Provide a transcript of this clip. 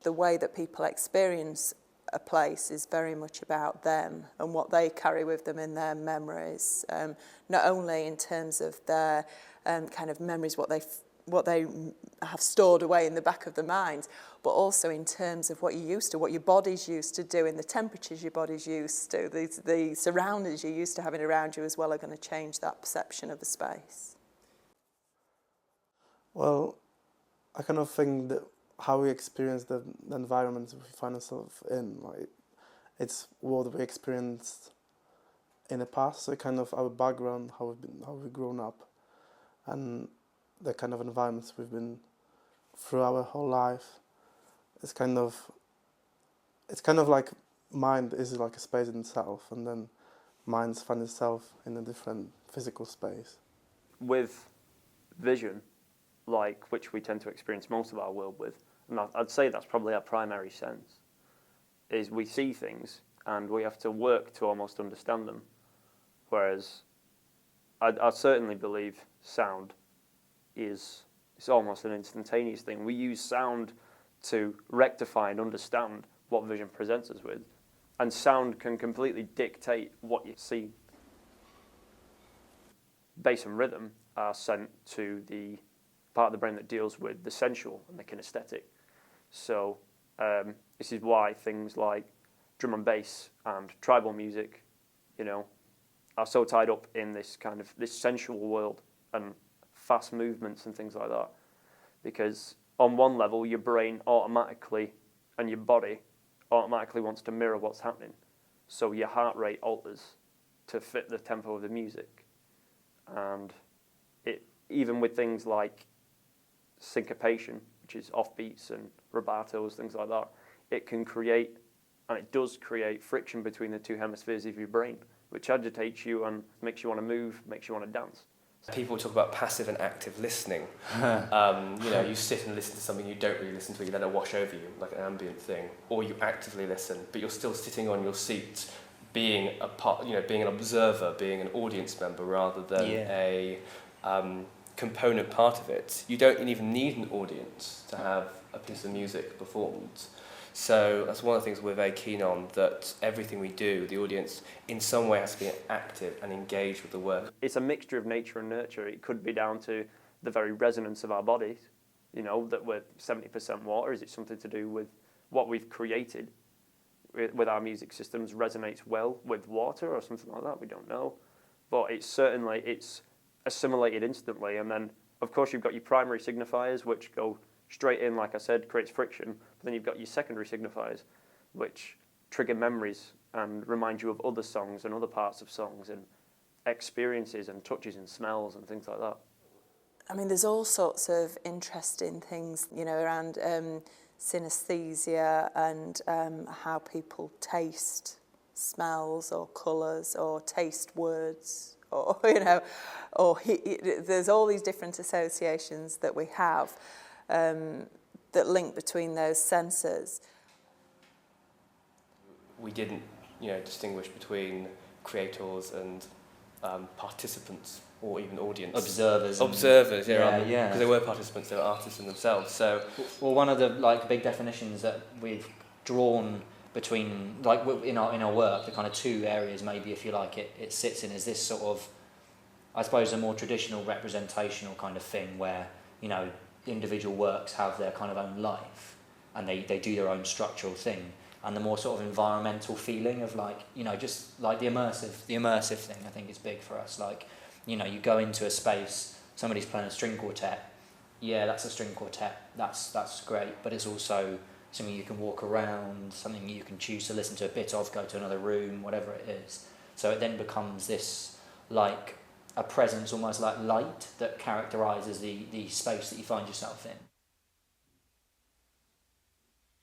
The way that people experience a place is very much about them and what they carry with them in their memories, not only in terms of their kind of memories, what they have stored away in the back of the mind, but also in terms of what your body's used to doing, the temperatures your body's used to, the surroundings you're used to having around you as well are going to change that perception of the space. Well, I kind of think that how we experience the environment we find ourselves in, like, it's what we experienced in the past, so kind of our background, how we've grown up, and the kind of environments we've been through our whole life. It's kind of like mind is like a space in itself, and then minds find itself in a different physical space. With vision, like which we tend to experience most of our world with, and I'd say that's probably our primary sense, is we see things and we have to work to almost understand them. Whereas I certainly believe sound it's almost an instantaneous thing. We use sound to rectify and understand what vision presents us with, and sound can completely dictate what you see. Bass and rhythm are sent to the part of the brain that deals with the sensual and the kinesthetic. So this is why things like drum and bass and tribal music, are so tied up in this kind of this sensual world and fast movements and things like that. Because on one level, your brain automatically and your body automatically wants to mirror what's happening. So your heart rate alters to fit the tempo of the music. And even with things like syncopation, which is offbeats and rubatos, things like that, it can create, and it does create, friction between the two hemispheres of your brain, which agitates you and makes you want to move, makes you want to dance. People talk about passive and active listening. You sit and listen to something you don't really listen to, you let it wash over you, like an ambient thing, or you actively listen, but you're still sitting on your seat, being a part, being an observer, being an audience member rather than a component part of it. You don't even need an audience to have a piece of music performed. So that's one of the things we're very keen on, that everything we do, the audience in some way has to be active and engaged with the work. It's a mixture of nature and nurture. It could be down to the very resonance of our bodies, that we're 70% water. Is it something to do with what we've created with our music systems resonates well with water or something like that? We don't know. But it's assimilated instantly. And then, of course, you've got your primary signifiers, which go straight in, like I said, creates friction. But then you've got your secondary signifiers, which trigger memories and remind you of other songs and other parts of songs and experiences and touches and smells and things like that. I mean, there's all sorts of interesting things, around synesthesia and how people taste smells or colours or taste words or, there's all these different associations that we have that link between those senses. We didn't, distinguish between creators and participants or even audience. Observers, yeah. Because they were participants, they were artists in themselves. So, well, one of the big definitions that we've drawn between in our work, the kind of two areas maybe, if you like, it sits in, is this sort of, I suppose, a more traditional representational kind of thing where individual works have their kind of own life and they do their own structural thing, and the more sort of environmental feeling of just like the immersive thing, I think is big for us. You go into a space, somebody's playing a string quartet, that's a string quartet, that's great, but it's also something you can walk around, something you can choose to listen to a bit of, go to another room, whatever it is. So it then becomes this a presence, almost like light, that characterises the space that you find yourself in.